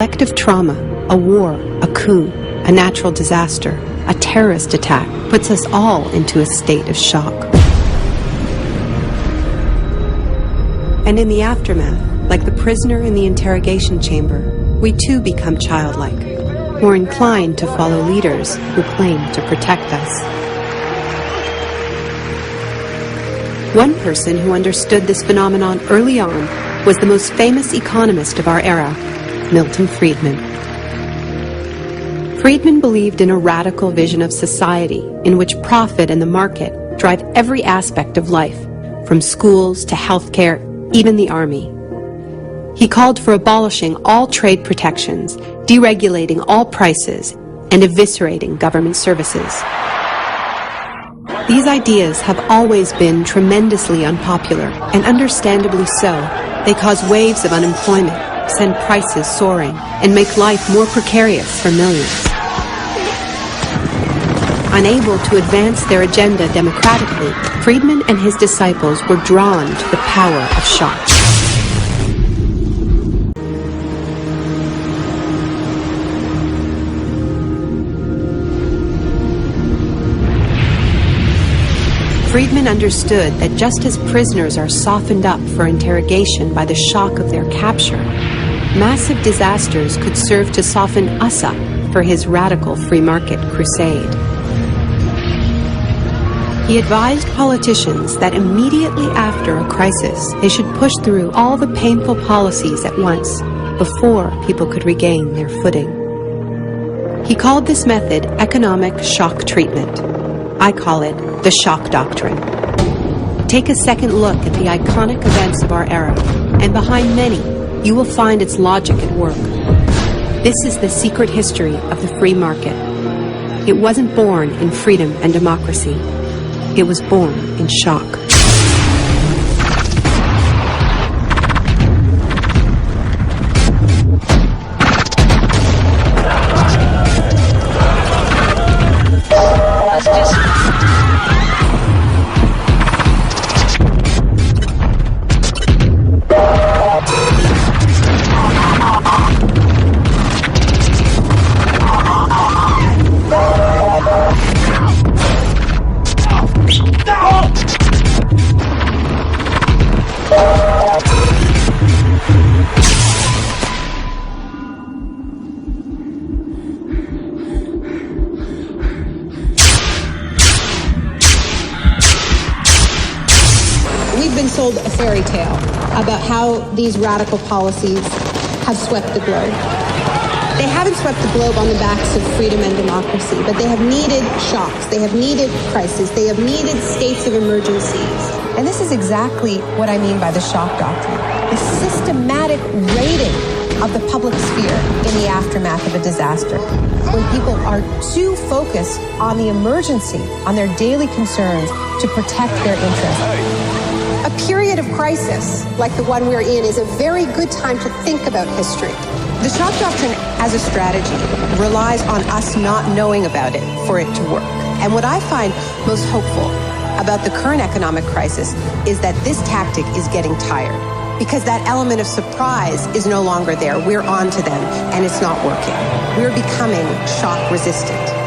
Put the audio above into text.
Collective trauma, a war, a coup, a natural disaster, a terrorist attack puts us all into a state of shock. And in the aftermath, like the prisoner in the interrogation chamber, we too become childlike, more inclined to follow leaders who claim to protect us. One person who understood this phenomenon early on was the most famous economist of our era, Milton Friedman. Friedman believed in a radical vision of society in which profit and the market drive every aspect of life, from schools to healthcare, even the army. He called for abolishing all trade protections, deregulating all prices, and eviscerating government services. These ideas have always been tremendously unpopular, and understandably so. They cause waves of unemployment, send prices soaring, and make life more precarious for millions. Unable to advance their agenda democratically, Friedman and his disciples were drawn to the power of shock. Friedman understood that just as prisoners are softened up for interrogation by the shock of their capture, massive disasters could serve to soften us up for his radical free market crusade. He advised politicians that immediately after a crisis, they should push through all the painful policies at once before people could regain their footing. He called this method economic shock treatment. I call it the shock doctrine. Take a second look at the iconic events of our era, and behind many, you will find its logic at work. This is the secret history of the free market. It wasn't born in freedom and democracy. It was born in shock. Sold a fairy tale about how these radical policies have swept the globe. They haven't swept the globe on the backs of freedom and democracy, but they have needed shocks, they have needed crises, they have needed states of emergencies. And this is exactly what I mean by the shock doctrine. The systematic raiding of the public sphere in the aftermath of a disaster. When people are too focused on the emergency, on their daily concerns to protect their interests. A period of crisis, like the one we're in, is a very good time to think about history. The shock doctrine as a strategy relies on us not knowing about it for it to work. And what I find most hopeful about the current economic crisis is that this tactic is getting tired, because that element of surprise is no longer there. We're on to them, and it's not working. We're becoming shock resistant.